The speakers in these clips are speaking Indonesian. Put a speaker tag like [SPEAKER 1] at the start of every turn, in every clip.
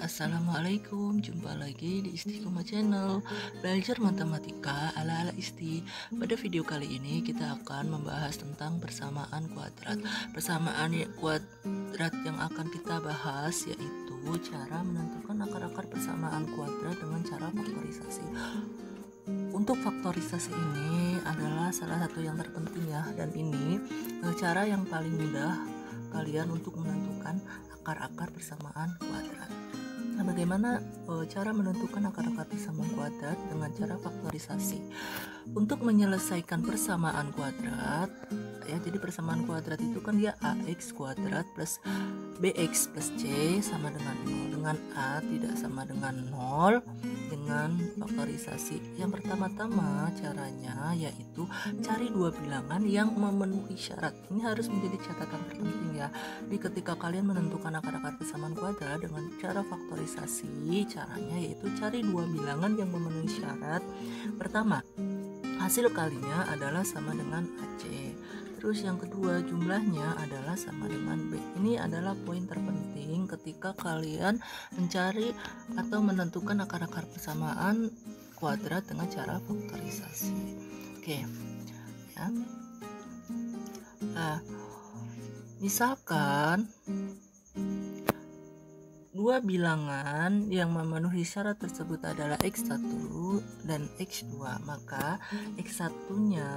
[SPEAKER 1] Assalamualaikum, jumpa lagi di Istiqomah Channel. Belajar matematika ala-ala Isti. Pada video kali ini kita akan membahas tentang persamaan kuadrat. Persamaan kuadrat yang akan kita bahas yaitu cara menentukan akar-akar persamaan kuadrat dengan cara faktorisasi. Untuk faktorisasi ini adalah salah satu yang terpenting ya, dan ini cara yang paling mudah kalian untuk menentukan akar-akar persamaan kuadrat. Nah, bagaimana cara menentukan akar-akar persamaan kuadrat dengan cara faktorisasi? Untuk menyelesaikan persamaan kuadrat, ya, jadi persamaan kuadrat itu kan dia ax kuadrat plus bx plus c sama dengan 0, dengan a tidak sama dengan 0 dengan faktorisasi. Yang pertama-tama caranya yaitu cari dua bilangan yang memenuhi syarat. Ini harus menjadi catatan terpenting ya. Jadi ketika kalian menentukan akar-akar persamaan kuadrat dengan cara faktorisasi, caranya yaitu cari dua bilangan yang memenuhi syarat. Pertama, hasil kalinya adalah sama dengan AC. Terus yang kedua, jumlahnya adalah sama dengan B. Ini adalah poin terpenting ketika kalian mencari atau menentukan akar-akar persamaan kuadrat dengan cara faktorisasi. Oke. Ya. Nah, misalkan dua bilangan yang memenuhi syarat tersebut adalah X1 dan X2, maka X1-nya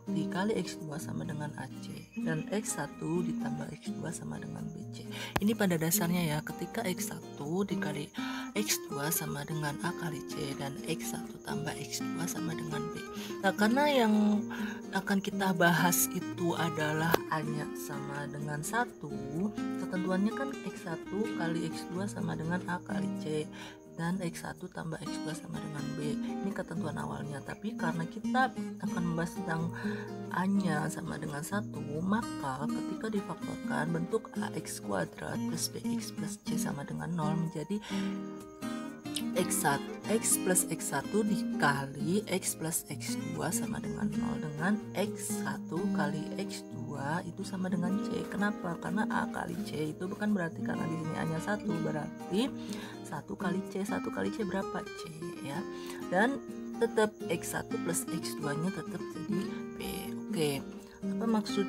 [SPEAKER 1] dikali X2 sama dengan AC dan X1 ditambah X2 sama dengan BC. Ini pada dasarnya ya, ketika X1 dikali X2 sama dengan A kali C dan X1 tambah X2 sama dengan B. Nah, karena yang akan kita bahas itu adalah A-nya sama dengan 1, ketentuannya kan X1 kali X2 sama dengan A kali C dan X1 tambah X2 sama dengan B. Ini ketentuan awalnya, tapi karena kita akan membahas tentang A-nya sama dengan 1, maka ketika difaktorkan bentuk AX kuadrat plus BX plus C sama dengan 0 menjadi X1, X plus X1 dikali X plus X2 sama dengan 0 dengan X1 kali X2 itu sama dengan C. Kenapa? Karena A kali C itu bukan berarti karena di sini hanya 1, berarti 1 kali C. 1 kali C berapa? C ya. Dan tetap X1 plus X2-nya tetap jadi B. Oke. Apa maksud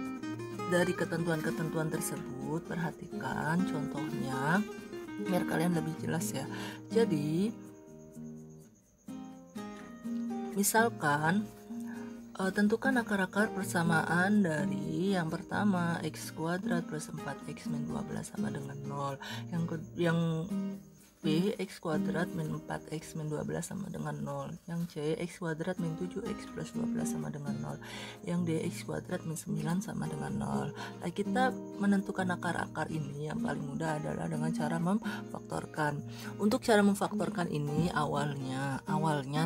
[SPEAKER 1] dari ketentuan-ketentuan tersebut? Perhatikan contohnya biar kalian lebih jelas ya. Jadi misalkan tentukan akar-akar persamaan dari yang pertama X kuadrat plus 4X min 12 sama dengan 0, yang B X kuadrat min 4X min 12 sama dengan 0, yang C X kuadrat min 7X plus 12 sama dengan 0, yang D X kuadrat min 9 sama dengan 0. Nah, kita menentukan akar-akar ini yang paling mudah adalah dengan cara memfaktorkan. Untuk cara memfaktorkan ini awalnya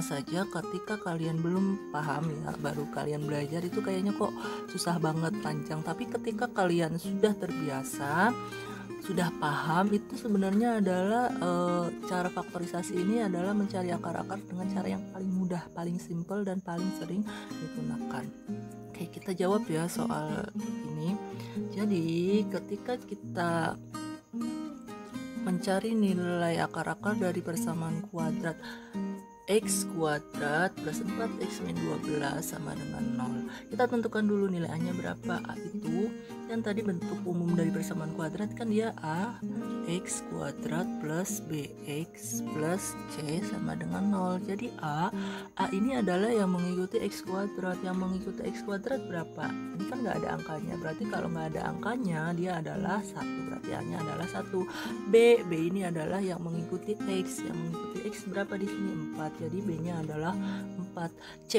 [SPEAKER 1] saja ketika kalian belum paham ya, baru kalian belajar itu kayaknya kok susah banget, panjang, tapi ketika kalian sudah terbiasa, sudah paham, itu sebenarnya adalah cara faktorisasi ini adalah mencari akar-akar dengan cara yang paling mudah, paling simple dan paling sering digunakan. Oke, kita jawab ya soal ini. Jadi ketika kita mencari nilai akar-akar dari persamaan kuadrat X kuadrat plus 4X min 12 sama dengan 0, kita tentukan dulu nilai A-nya berapa. A itu yang tadi bentuk umum dari persamaan kuadrat kan dia A X kuadrat plus BX plus C sama dengan 0. Jadi A ini adalah yang mengikuti X kuadrat. Yang mengikuti X kuadrat berapa? Ini kan nggak ada angkanya, berarti kalau nggak ada angkanya dia adalah 1, berarti A-nya adalah 1. B ini adalah yang mengikuti X. Yang mengikuti X berapa di sini? 4. Jadi B-nya adalah 4. C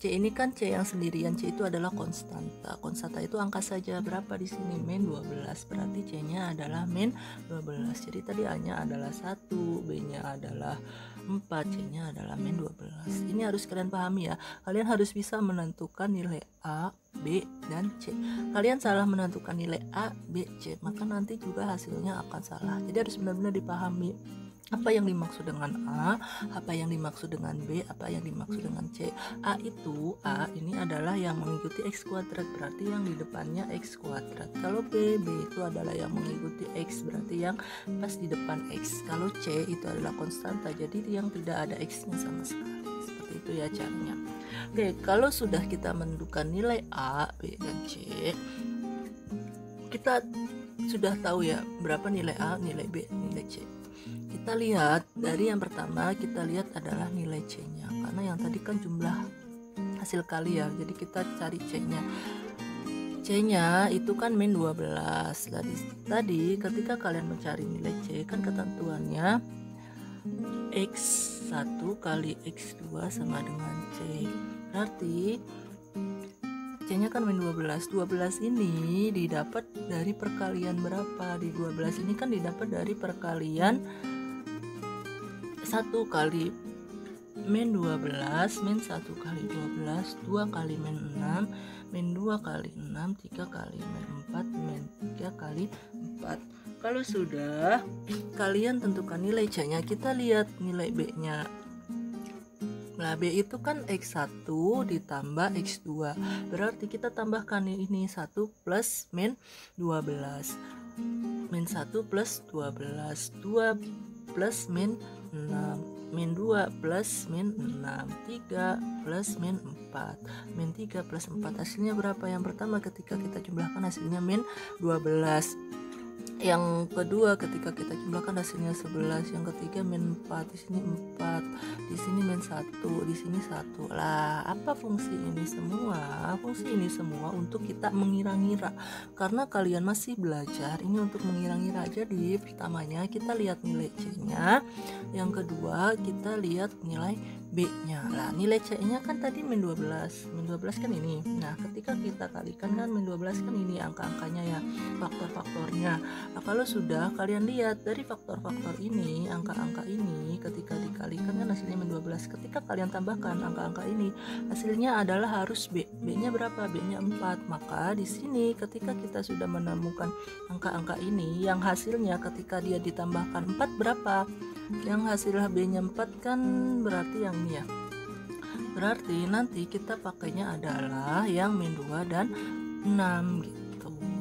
[SPEAKER 1] ini kan C yang sendirian, C itu adalah konstanta. Konstanta itu angka saja, berapa di sini? Min 12. Berarti C-nya adalah min 12. Jadi tadi A-nya adalah 1, B-nya adalah 4, C-nya adalah min 12. Ini harus kalian pahami ya. Kalian harus bisa menentukan nilai A, B, dan C. Kalian salah menentukan nilai A, B, C, maka nanti juga hasilnya akan salah. Jadi harus benar-benar dipahami. Apa yang dimaksud dengan A, apa yang dimaksud dengan B, apa yang dimaksud dengan C. A ini adalah yang mengikuti X kuadrat, berarti yang di depannya X kuadrat. Kalau B itu adalah yang mengikuti X, berarti yang pas di depan X. Kalau C itu adalah konstanta, jadi yang tidak ada X-nya sama sekali. Seperti itu ya caranya. Oke, kalau sudah kita menentukan nilai A, B, dan C, kita sudah tahu ya berapa nilai A, nilai B, nilai C. Kita lihat dari yang pertama, kita lihat adalah nilai C-nya, karena yang tadi kan jumlah hasil kali ya, jadi kita cari C-nya. C-nya itu kan min 12. Tadi ketika kalian mencari nilai C, kan ketentuannya X1 kali X2 sama dengan C. Berarti C-nya kan min 12. 12 ini didapat dari perkalian berapa? Di 12 ini kan didapat dari perkalian 1 kali min 12, min 1 kali 12, 2 kali min 6, min 2 kali 6, 3 kali min 4, min 3 kali 4. Kalau sudah, kalian tentukan nilai C-nya. Kita lihat nilai B-nya. Nah, B itu kan X1 ditambah X2. Berarti kita tambahkan ini 1 plus min 12. Min 1 plus 12. 2 plus min 6, min 2 plus min 6, 3 plus min 4, min 3 plus 4. Hasilnya berapa? Yang pertama ketika kita jumlahkan hasilnya min 12. Yang kedua ketika kita jumlahkan hasilnya 11. Yang ketiga min 4, di sini 4, di sini min 1, di sini 1. Lah, apa fungsi ini semua? Fungsi ini semua untuk kita mengira-ngira. Karena kalian masih belajar, ini untuk mengira-ngira. Jadi pertamanya kita lihat nilai C-nya, yang kedua kita lihat nilai B-nya. Lah, nilai C-nya kan tadi min 12. Min 12 kan ini. Nah, ketika kita kalikan kan min 12 kan ini angka-angkanya ya, faktor-faktornya. Nah, kalau sudah kalian lihat dari faktor-faktor ini, angka-angka ini ketika dikalikan kan hasilnya min 12. Ketika kalian tambahkan angka-angka ini, hasilnya adalah harus B. B-nya berapa? B-nya 4. Maka di sini ketika kita sudah menemukan angka-angka ini, yang hasilnya ketika dia ditambahkan 4 berapa? Yang hasil B-nya 4 kan berarti yang ini ya. Berarti nanti kita pakainya adalah yang min 2 dan 6 gitu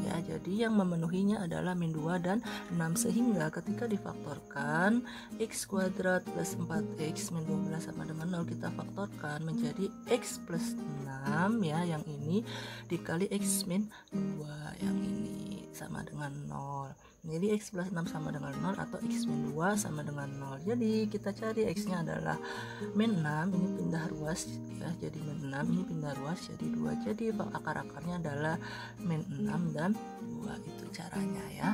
[SPEAKER 1] ya. Jadi yang memenuhinya adalah min 2 dan 6, sehingga ketika difaktorkan X kuadrat plus 4X min 12 sama dengan 0, kita faktorkan menjadi X plus 6 ya, yang ini dikali X min 2 yang ini sama dengan 0. Jadi X plus 6 sama dengan 0 atau X min 2 sama dengan 0. Jadi kita cari X-nya adalah min 6, ini pindah ruas ya, jadi min 6, ini pindah ruas jadi 2. Jadi akar-akarnya adalah min 6 dan 2. Itu caranya ya.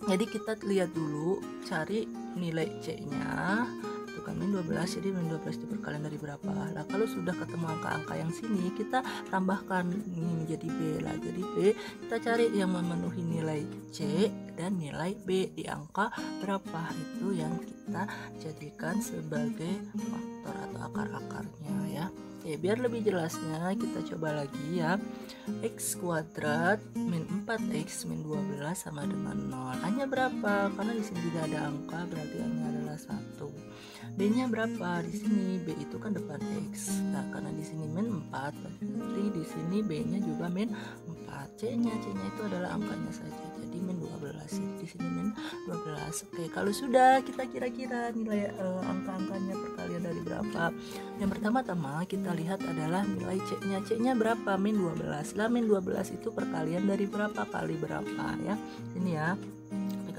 [SPEAKER 1] Jadi kita lihat dulu, cari nilai C-nya. Itu kan min 12, jadi min 12 itu perkalian dari berapa? Nah, kalau sudah ketemu angka-angka yang sini, kita tambahkan ini menjadi B lah. Jadi B, kita cari yang memenuhi nilai C dan nilai B di angka berapa, itu yang kita jadikan sebagai faktor atau akar-akarnya ya. Oke, biar lebih jelasnya kita coba lagi ya. X kuadrat min 4X min 12 sama dengan 0. A-nya berapa? Karena di sini tidak ada angka, berarti A-nya adalah 1. B-nya berapa? Di sini B itu kan depan X. Nah, karena di sini min 4, berarti di sini B-nya juga min 4. C-nya itu adalah angkanya saja. Jadi min 12. Jadi di sini min 12. Oke, kalau sudah kita kira-kira nilai angka-angkanya perkalian dari berapa? Yang pertama-tama kita lihat adalah nilai C-nya. C-nya berapa? Min 12. Lah, min 12 itu perkalian dari berapa kali berapa ya? Sini ya.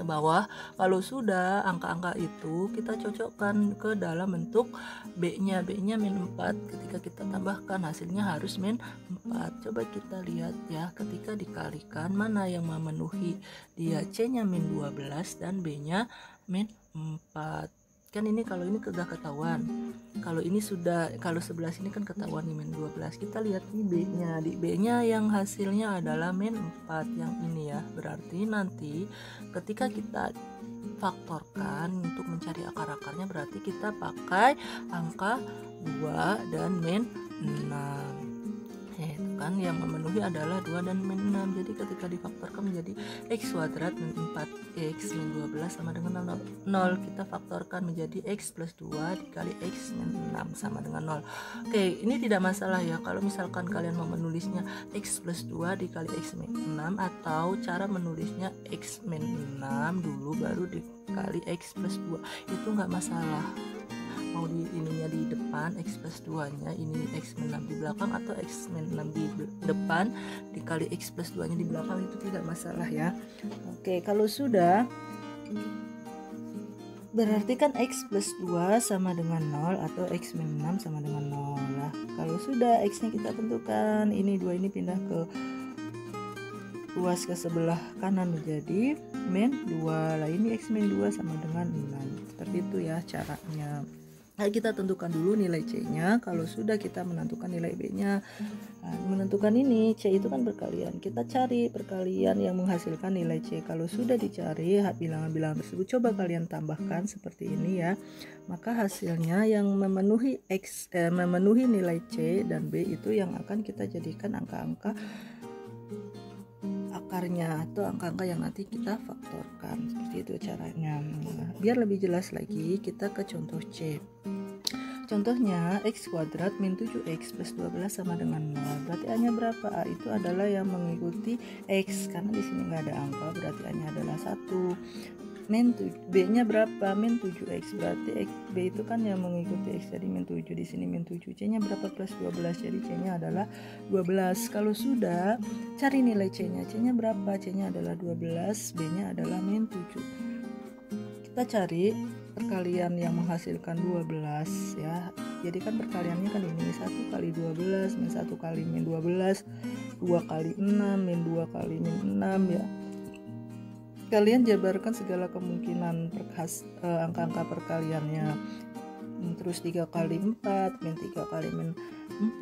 [SPEAKER 1] Ke bawah. Kalau sudah angka-angka itu kita cocokkan ke dalam bentuk B-nya. B-nya min 4. Ketika kita tambahkan hasilnya harus min 4. Coba kita lihat ya, ketika dikalikan mana yang memenuhi dia. C-nya min 12 dan B-nya min 4. Kan ini kalau ini sudah ketahuan. Kalau ini sudah, kalau 11 ini kan ketahuan nih min 12. Kita lihat nih B-nya. Di B-nya yang hasilnya adalah min 4 yang ini ya. Berarti nanti ketika kita faktorkan untuk mencari akar-akarnya, berarti kita pakai angka 2 dan min 6. itu kan yang memenuhi adalah 2 dan min 6. Jadi ketika difaktorkan menjadi x kuadrat min 4x min 12 sama dengan 0. Kita faktorkan menjadi x plus 2 dikali x min 6 sama dengan 0. Oke, ini tidak masalah ya kalau misalkan kalian mau menulisnya x plus 2 dikali x min 6, atau cara menulisnya x min 6 dulu baru dikali x plus 2, itu nggak masalah. Mau di ininya di depan x plus 2 nya, ini x min 6 di belakang, atau x min 6 di depan dikali x plus 2 nya di belakang, itu tidak masalah ya. Oke, kalau sudah berarti kan x plus 2 sama dengan 0 atau x min 6 sama dengan 0 lah. Kalau sudah x nya kita tentukan, ini 2 ini pindah ke luas ke sebelah kanan menjadi min 2 lah, ini x min 2 sama dengan 6. Seperti itu ya caranya. Nah, kita tentukan dulu nilai C-nya. Kalau sudah kita menentukan nilai B-nya. Nah, menentukan ini C itu kan perkalian. Kita cari perkalian yang menghasilkan nilai C. Kalau sudah dicari bilangan-bilangan tersebut, coba kalian tambahkan seperti ini ya. Maka hasilnya yang memenuhi memenuhi nilai C dan B itu yang akan kita jadikan angka-angka akarnya atau angka-angka yang nanti kita faktorkan. Seperti itu caranya. Nah, biar lebih jelas lagi, kita ke contoh C. Contohnya x kuadrat min 7x plus 12 sama dengan 0. Berarti A-nya berapa? A itu adalah yang mengikuti x, karena di sini nggak ada angka, berarti A-nya adalah 1. Min B-nya berapa? Min 7x, berarti B itu kan yang mengikuti x, jadi min 7, di sini min 7. C-nya berapa? Plus 12, jadi C-nya adalah 12. Kalau sudah, cari nilai C-nya. C-nya berapa? C-nya adalah 12, B-nya adalah min 7. Kita cari perkalian yang menghasilkan 12 ya. Jadi kan perkaliannya kan ini 1 kali 12 min 1 kali min 12, 2 kali 6 min 2 kali min 6 ya. Kalian jabarkan segala kemungkinan angka-angka perkaliannya. Terus 3 kali 4 min 3 kali min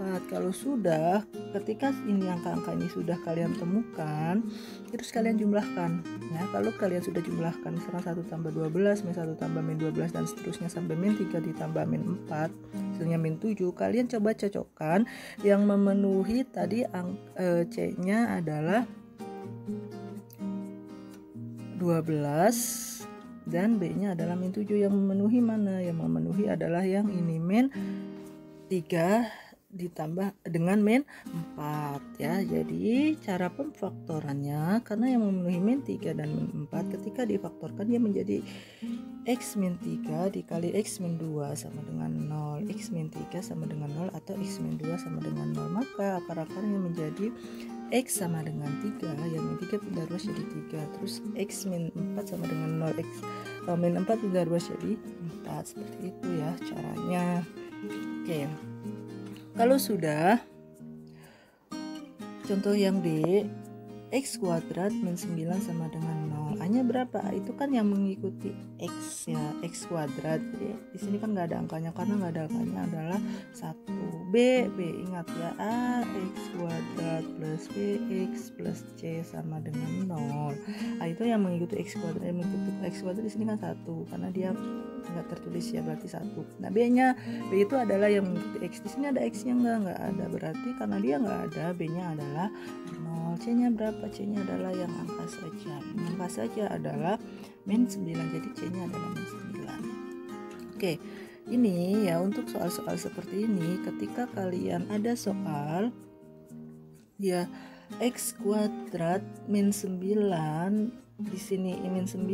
[SPEAKER 1] 4. Kalau sudah, ketika ini angka-angka ini sudah kalian temukan, terus kalian jumlahkan ya. Kalau kalian sudah jumlahkan, misalkan 1 tambah 12 min 1 tambah min 12 dan seterusnya sampai min 3 ditambah min 4, hasilnya min 7. Kalian coba cocokkan yang memenuhi tadi C-nya adalah 12 dan B-nya adalah min 7. Yang memenuhi mana? Yang memenuhi adalah yang ini, min 3 ditambah dengan min 4 ya. Jadi cara pemfaktorannya, karena yang memenuhi min 3 dan min 4, ketika difaktorkan dia menjadi x min 3 dikali x min 2 sama dengan 0. X min 3 sama dengan 0 atau x min 2 sama dengan 0. Maka akar-akarnya menjadi x sama dengan 3, yang min 3 pindah ruas jadi 3. Terus x min 4 sama dengan 0, x min 4 pindah ruas jadi 4. Seperti itu ya caranya. Oke. Kalau sudah, contoh yang D, x kuadrat min 9 sama dengan 0. A-nya berapa? A itu kan yang mengikuti x ya, x kuadrat. Jadi di sini kan nggak ada angkanya, karena nggak ada angkanya adalah 1. B ingat ya, A x kuadrat plus bx plus c sama dengan 0. A itu yang mengikuti x kuadrat, yang mengikuti x kuadrat di sini kan 1, karena dia nggak tertulis ya, berarti 1. Nah, B itu adalah yang mengikuti x. Di sini ada x-nya nggak ada, berarti karena dia nggak ada, B-nya adalah 0. C-nya berapa? C-nya adalah yang angka saja. Angka saja adalah min 9, jadi C-nya adalah min 9. Oke, ini ya untuk soal-soal seperti ini, ketika kalian ada soal ya x kuadrat min 9, di sini min 9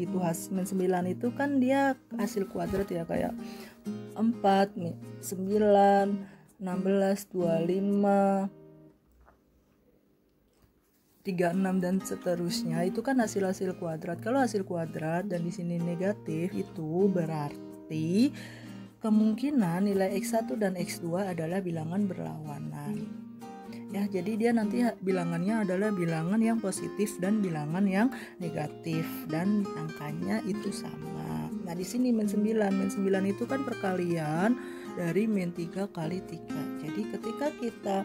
[SPEAKER 1] itu min 9 itu kan dia hasil kuadrat ya, kayak 4 9 16 25 36 dan seterusnya, itu kan hasil kuadrat. Kalau hasil kuadrat dan di sini negatif, itu berarti kemungkinan nilai x1 dan x2 adalah bilangan berlawanan. Ya, jadi dia nanti bilangannya adalah bilangan yang positif dan bilangan yang negatif, dan angkanya itu sama. Nah, di sini min 9 itu kan perkalian dari min 3 kali 3. Jadi ketika kita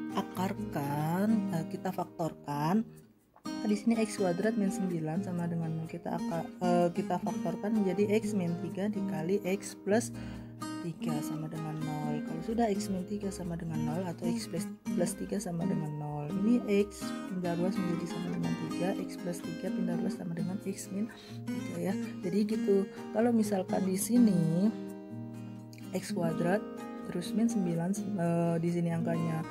[SPEAKER 1] akarkan, kita faktorkan, di sini x kuadrat min 9 sama dengan kita faktorkan menjadi x min 3 dikali x plus 3 sama dengan 0. Kalau sudah X min 3 sama dengan 0 atau X plus 3 sama dengan 0, ini X pindah ruas menjadi sama dengan 3, X plus 3 pindah ruas sama dengan X min 3 ya. Jadi gitu. Kalau misalkan di sini X kuadrat terus min 9, di sini angkanya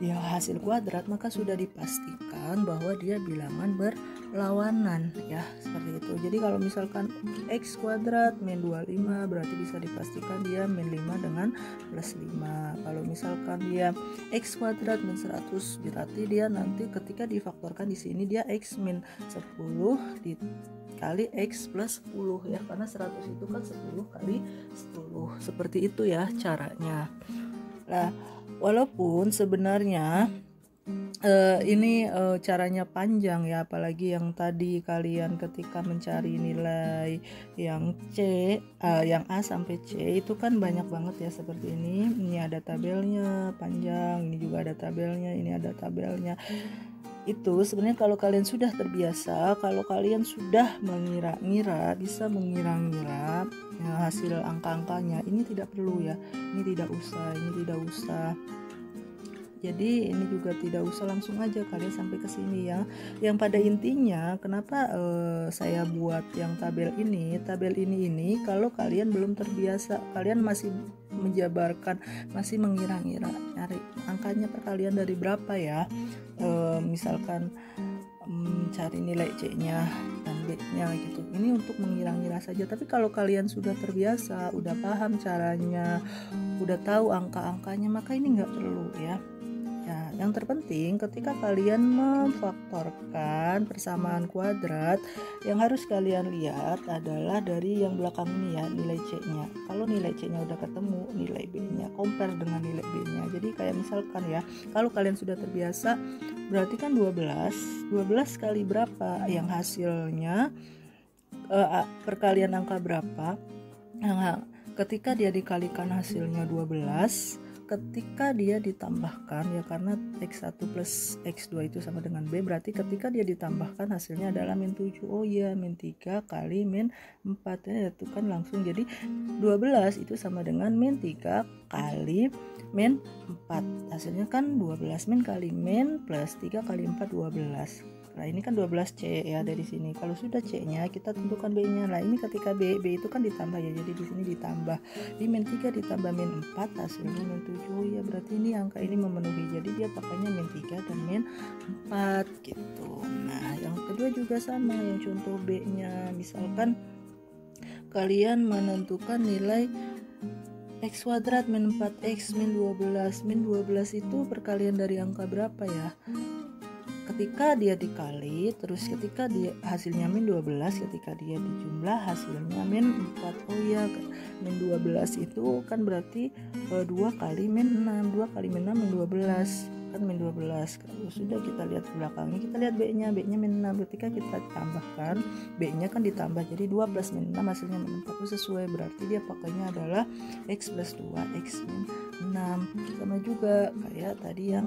[SPEAKER 1] ya hasil kuadrat, maka sudah dipastikan bahwa dia bilangan berlawanan ya, seperti itu. Jadi kalau misalkan X kuadrat min 25 berarti bisa dipastikan dia min 5 dengan plus 5. Kalau misalkan dia X kuadrat min 100 berarti dia nanti ketika difaktorkan di sini dia X min 10 dikali X plus 10 ya, karena 100 itu kan 10 kali 10, seperti itu ya caranya. Nah, walaupun sebenarnya ini caranya panjang ya, apalagi yang tadi kalian ketika mencari nilai yang C, yang A sampai C itu kan banyak banget ya seperti ini. Ini ada tabelnya panjang, ini juga ada tabelnya, ini ada tabelnya. Itu sebenarnya kalau kalian sudah terbiasa, kalau kalian sudah mengira-ngira, bisa mengira-ngira ya, hasil angka-angkanya, ini tidak perlu ya, ini tidak usah. Jadi ini juga tidak usah, langsung aja kalian sampai ke sini ya. Yang pada intinya kenapa saya buat yang tabel ini kalau kalian belum terbiasa, kalian masih menjabarkan, masih mengira-ngira nyari angkanya perkalian dari berapa ya. Misalkan cari nilai C-nya dan B-nya gitu. Ini untuk mengira-ngira saja. Tapi kalau kalian sudah terbiasa, udah paham caranya, udah tahu angka-angkanya, maka ini nggak perlu ya. Ya, yang terpenting ketika kalian memfaktorkan persamaan kuadrat, yang harus kalian lihat adalah dari yang belakang ini ya, nilai C-nya. Kalau nilai C-nya udah ketemu, nilai B-nya compare dengan nilai B-nya. Jadi kayak misalkan ya, kalau kalian sudah terbiasa, berarti kan 12 kali berapa yang hasilnya perkalian angka berapa. Nah, ketika dia dikalikan hasilnya 12, ketika dia ditambahkan ya, karena X1 plus X2 itu sama dengan B, berarti ketika dia ditambahkan hasilnya adalah min 7. Oh iya, min 3 kali min 4 ya, itu kan langsung jadi 12 itu sama dengan min 3 kali min 4. Hasilnya kan 12 min kali min plus 3 kali 4 12. Nah ini kan 12C ya dari sini. Kalau sudah C-nya kita tentukan B-nya. Nah ini ketika B itu kan ditambah ya. Jadi di sini ditambah. Di min 3 ditambah min 4 hasilnya min 7. Oh ya berarti ini angka ini memenuhi. Jadi dia pakainya min 3 dan min 4 gitu. Nah yang kedua juga sama, yang contoh B-nya. Misalkan kalian menentukan nilai X kuadrat min 4X min 12. Min 12 itu perkalian dari angka berapa ya? Ketika dia dikali, terus ketika dia hasilnya min 12, ketika dia dijumlah hasilnya min 4. Oh iya, min 12 itu kan berarti 2 kali min 6. 2 kali min 6 min 12 kan min 12. Kalau sudah kita lihat belakangnya, kita lihat B-nya min 6. Ketika kita tambahkan, B-nya kan ditambah, jadi 2 plus min 6 hasilnya min 4. Itu sesuai, berarti dia pakainya adalah X plus 2 X min 6. Sama juga kayak tadi yang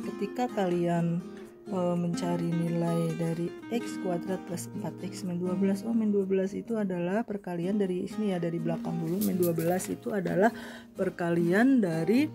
[SPEAKER 1] ketika kalian mencari nilai dari X kuadrat plus 4X min 12. Oh min 12 itu adalah perkalian dari sini ya, dari belakang dulu. Min 12 itu adalah perkalian dari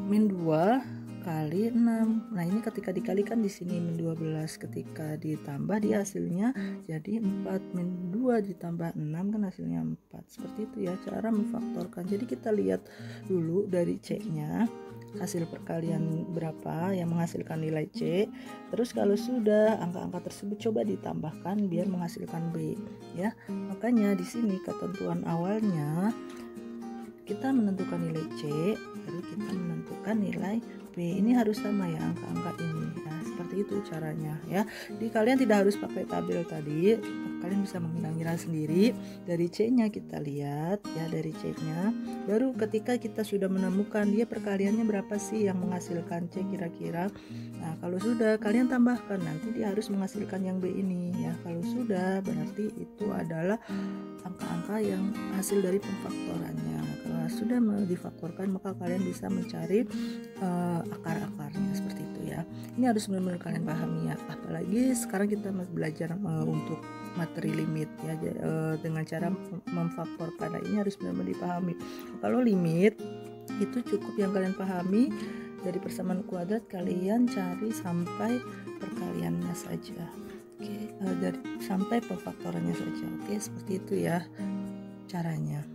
[SPEAKER 1] min 2 kali 6. Nah ini ketika dikalikan di sini min 12, ketika ditambah dia hasilnya jadi 4. Min 2 ditambah 6 kan hasilnya 4. Seperti itu ya cara memfaktorkan. Jadi kita lihat dulu dari C-nya, hasil perkalian berapa yang menghasilkan nilai C. Terus kalau sudah angka-angka tersebut coba ditambahkan biar menghasilkan B ya. Makanya di sini ketentuan awalnya kita menentukan nilai C, baru kita menentukan nilai B. Ini harus sama ya angka-angka ini ya. Seperti itu caranya ya. Jadi kalian tidak harus pakai tabel tadi, kalian bisa mengira-ngira sendiri. Dari C-nya kita lihat ya, dari C-nya. Baru ketika kita sudah menemukan dia perkaliannya berapa sih yang menghasilkan C kira-kira. Nah kalau sudah kalian tambahkan, nanti dia harus menghasilkan yang B ini ya. Kalau sudah berarti itu adalah angka-angka yang hasil dari pemfaktorannya. Kalau sudah difaktorkan maka kalian bisa mencari akar-akarnya seperti itu ya. Ini harus benar-benar kalian pahami ya, apalagi sekarang kita belajar untuk materi limit ya, dengan cara memfaktorkan. Nah, ini harus benar-benar dipahami. Kalau limit itu cukup yang kalian pahami dari persamaan kuadrat, kalian cari sampai perkaliannya saja. Oke, dari sampai pemfaktorannya saja. Oke, seperti itu ya caranya.